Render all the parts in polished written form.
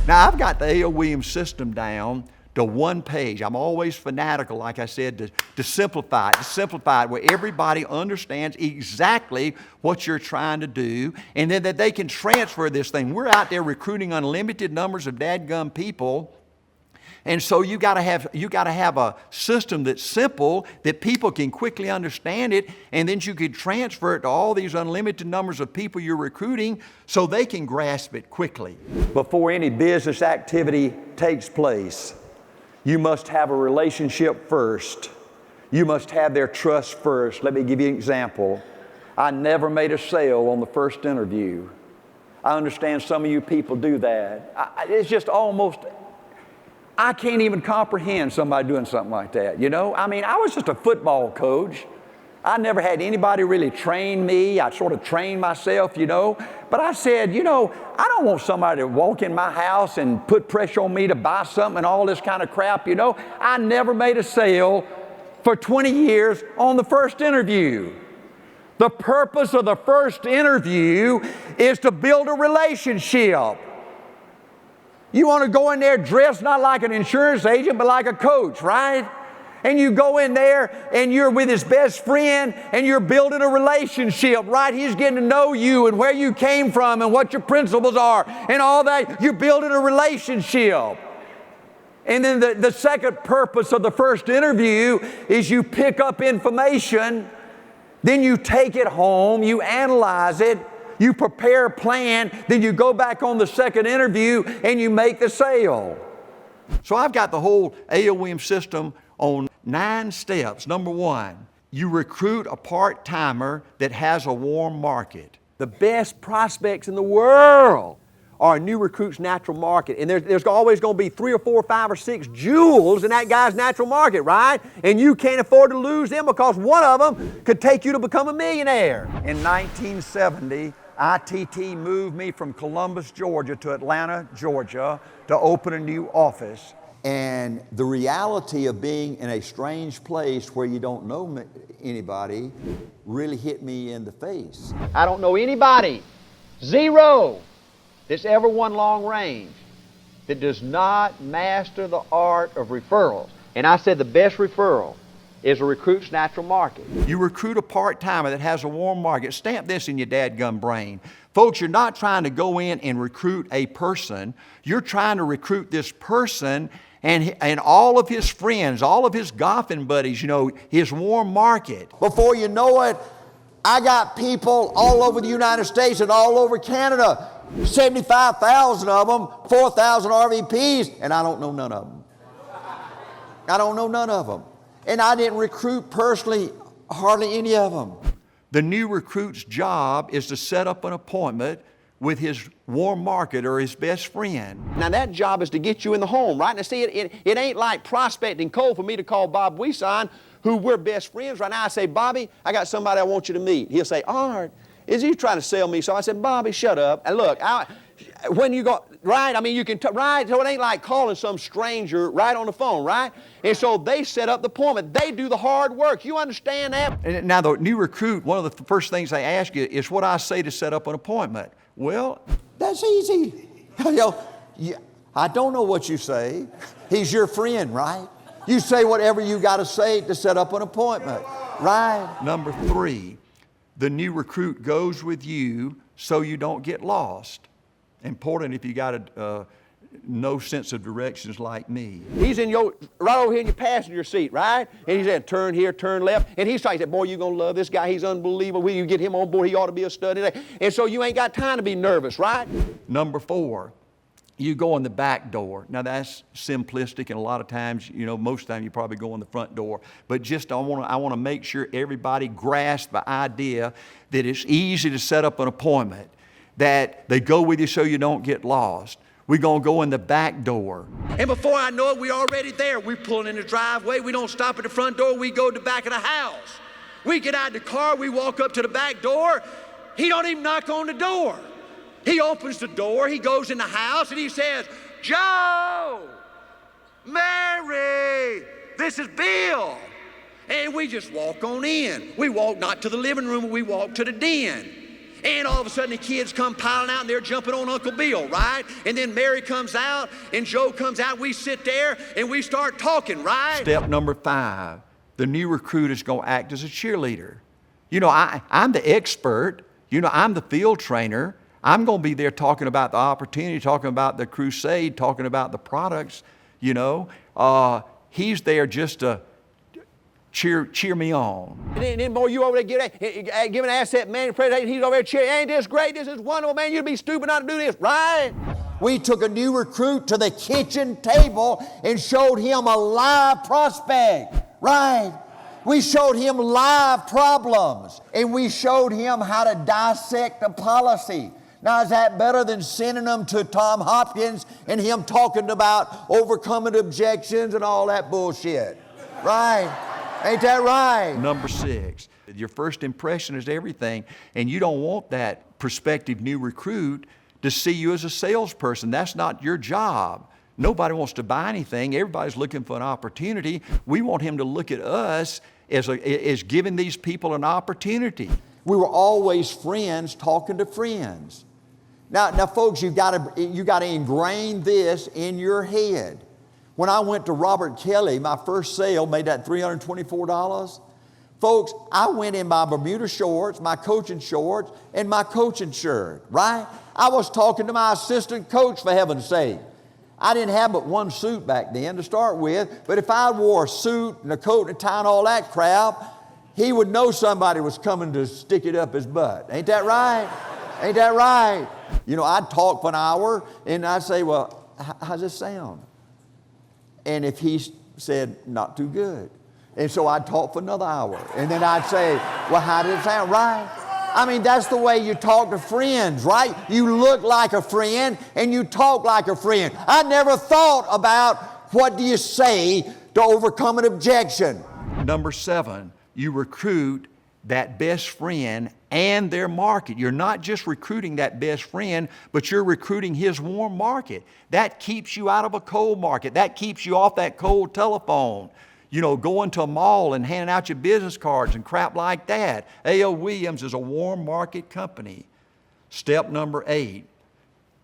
Now, I've got the A.O. Williams system down to one page. I'm always fanatical, like I said, to simplify it where everybody understands exactly what you're trying to do, and then that they can transfer this thing. We're out there recruiting unlimited numbers of dadgum people. And so you got to have a system that's simple, that people can quickly understand it, and then you can transfer it to all these unlimited numbers of people you're recruiting so they can grasp it quickly. Before any business activity takes place, you must have a relationship first. You must have their trust first. Let me give you an example. I never made a sale on the first interview. I understand some of you people do that. It's just almost... I can't even comprehend somebody doing something like that, you know? I mean, I was just a football coach. I never had anybody really train me. I sort of trained myself, you know? But I said, you know, I don't want somebody to walk in my house and put pressure on me to buy something and all this kind of crap, you know? I never made a sale for 20 years on the first interview. The purpose of the first interview is to build a relationship. You want to go in there dressed not like an insurance agent, but like a coach, right? And you go in there and you're with his best friend and you're building a relationship, right? He's getting to know you and where you came from and what your principles are and all that. You're building a relationship. And then the second purpose of the first interview is you pick up information, then you take it home, you analyze it, you prepare a plan, then you go back on the second interview and you make the sale. So I've got the whole A.O. Williams system on 9 steps. Number 1, you recruit a part-timer that has a warm market. The best prospects in the world are new recruits' natural market. And there's always going to be 3 or 4 or 5 or 6 jewels in that guy's natural market, right? And you can't afford to lose them because one of them could take you to become a millionaire. In 1970, ITT moved me from Columbus, Georgia to Atlanta, Georgia to open a new office. And the reality of being in a strange place where you don't know anybody really hit me in the face. I don't know anybody, 0, that's ever won long range that does not master the art of referrals. And I said the best referral is a recruit's natural market. You recruit a part-timer that has a warm market. Stamp this in your dadgum brain. Folks, you're not trying to go in and recruit a person. You're trying to recruit this person and all of his friends, all of his golfing buddies, you know, his warm market. Before you know it, I got people all over the United States and all over Canada, 75,000 of them, 4,000 RVPs, and I don't know none of them. I don't know none of them. And I didn't recruit personally hardly any of them. The new recruit's job is to set up an appointment with his warm market or his best friend. Now that job is to get you in the home, right? Now see, it ain't like prospecting cold for me to call Bob Weeson, who we're best friends right now. I say, Bobby, I got somebody I want you to meet. He'll say, Art, is he trying to sell me? So I said, Bobby, shut up. And look, when you go, right, I mean, you can, right, so it ain't like calling some stranger right on the phone, right? And so they set up the appointment. They do the hard work. You understand that? And now the new recruit, one of the first things they ask you is what I say to set up an appointment. Well, that's easy. You know, I don't know what you say. He's your friend, right? You say whatever you got to say to set up an appointment, right? Number 3, the new recruit goes with you so you don't get lost. Important if you got no sense of directions like me. He's in right over here in your passenger seat, right? And he said, turn here, turn left. And he's like, boy, you're going to love this guy. He's unbelievable. Will you get him on board? He ought to be a stud today. And so you ain't got time to be nervous, right? Number 4, you go in the back door. Now that's simplistic, and a lot of times, you know, most of the time you probably go in the front door. But just I want to make sure everybody grasps the idea that it's easy to set up an appointment, that they go with you so you don't get lost. We're going to go in the back door. And before I know it, we're already there. We're pulling in the driveway. We don't stop at the front door. We go to the back of the house. We get out of the car. We walk up to the back door. He don't even knock on the door. He opens the door. He goes in the house and he says, Joe, Mary, this is Bill. And we just walk on in. We walk not to the living room, we walk to the den. And all of a sudden the kids come piling out and they're jumping on Uncle Bill, right? And then Mary comes out and Joe comes out. We sit there and we start talking, right? Step number 5, the new recruit is going to act as a cheerleader. You know, I'm the expert. You know, I'm the field trainer. I'm going to be there talking about the opportunity, talking about the crusade, talking about the products, you know. He's there just to cheer me on. And then boy, you over there giving asset management presentation, he's over there cheering, ain't this great, this is wonderful, man, you'd be stupid not to do this, right? We took a new recruit to the kitchen table and showed him a live prospect, right? We showed him live problems, and we showed him how to dissect a policy. Now, is that better than sending them to Tom Hopkins and him talking about overcoming objections and all that bullshit? Right? Ain't that right? Number 6, your first impression is everything, and you don't want that prospective new recruit to see you as a salesperson. That's not your job. Nobody wants to buy anything. Everybody's looking for an opportunity. We want him to look at us as giving these people an opportunity. We were always friends talking to friends. Now folks, you got to ingrain this in your head. When I went to Robert Kelly, my first sale made that $324. Folks, I went in my Bermuda shorts, my coaching shorts, and my coaching shirt, right? I was talking to my assistant coach, for heaven's sake. I didn't have but one suit back then to start with, but if I wore a suit and a coat and a tie and all that crap, he would know somebody was coming to stick it up his butt. Ain't that right? Ain't that right? You know, I'd talk for an hour and I'd say, well, how's this sound? And if he said, not too good. And so I'd talk for another hour. And then I'd say, well, how did it sound? Right? I mean, that's the way you talk to friends, right? You look like a friend and you talk like a friend. I never thought about what do you say to overcome an objection. Number 7, you recruit that best friend and their market. You're not just recruiting that best friend, but you're recruiting his warm market. That keeps you out of a cold market. That keeps you off that cold telephone. You know, going to a mall and handing out your business cards and crap like that. A.O. Williams is a warm market company. Step number 8,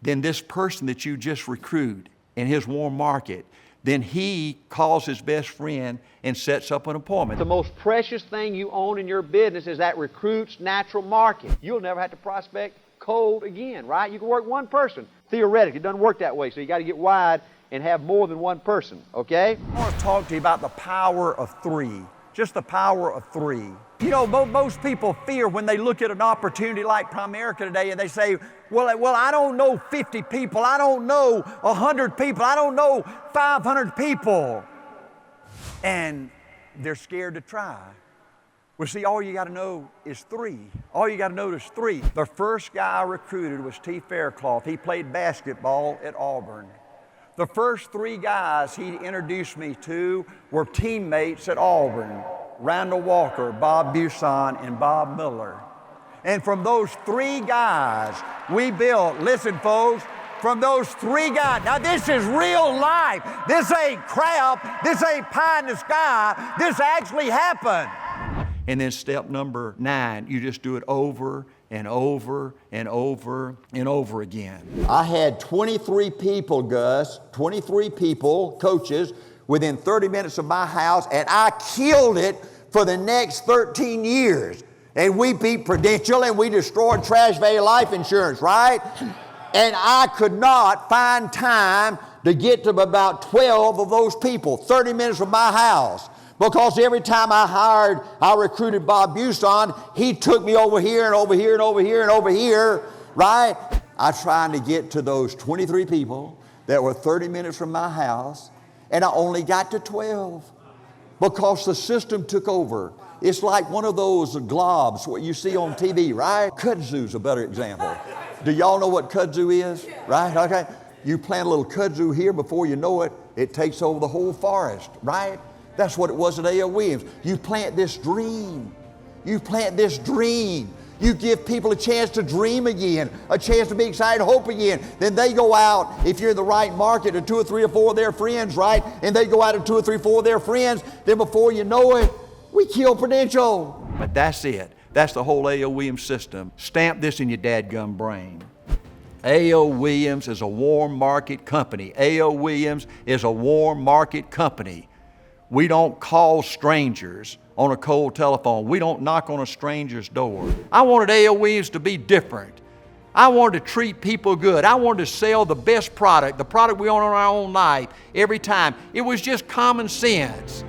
then this person that you just recruit in his warm market, then he calls his best friend and sets up an appointment. The most precious thing you own in your business is that recruit's natural market. You'll never have to prospect cold again, right? You can work one person. Theoretically, it doesn't work that way, so you got to get wide and have more than one person, okay? I want to talk to you about the power of 3, just the power of 3. You know, most people fear when they look at an opportunity like Primerica today and they say, well, I don't know 50 people, I don't know 100 people, I don't know 500 people. And they're scared to try. Well, see, all you got to know is 3. All you got to know is 3. The first guy I recruited was T. Faircloth. He played basketball at Auburn. The first 3 guys he introduced me to were teammates at Auburn, Randall Walker, Bob Buson, and Bob Miller. And from those 3 guys, we built, listen folks, from those 3 guys, now this is real life. This ain't crap, this ain't pie in the sky, this actually happened. And then step number 9, you just do it over and over and over and over again. I had 23 people, Gus, 23 people, coaches, within 30 minutes of my house, and I killed it for the next 13 years. And we beat Prudential and we destroyed Trash Value Life Insurance, right? And I could not find time to get to about 12 of those people, 30 minutes from my house. Because every time I recruited Bob Buson, he took me over here and over here and over here and over here, right? I tried to get to those 23 people that were 30 minutes from my house, and I only got to 12 because the system took over. It's like one of those globs, what you see on TV, right? Kudzu's a better example. Do y'all know what kudzu is? Right? Okay. You plant a little kudzu here, before you know it, it takes over the whole forest, right? That's what it was at A.L. Williams. You plant this dream. You plant this dream. You give people a chance to dream again, a chance to be excited, hope again. Then they go out, if you're in the right market, to 2 or 3 or 4 of their friends, right? And they go out to 2 or 3 or 4 of their friends. Then before you know it, we kill Prudential. But that's it. That's the whole A.O. Williams system. Stamp this in your dadgum brain. A.O. Williams is a warm market company. A.O. Williams is a warm market company. We don't call strangers on a cold telephone. We don't knock on a stranger's door. I wanted A.O. Williams to be different. I wanted to treat people good. I wanted to sell the best product, the product we own in our own life every time. It was just common sense.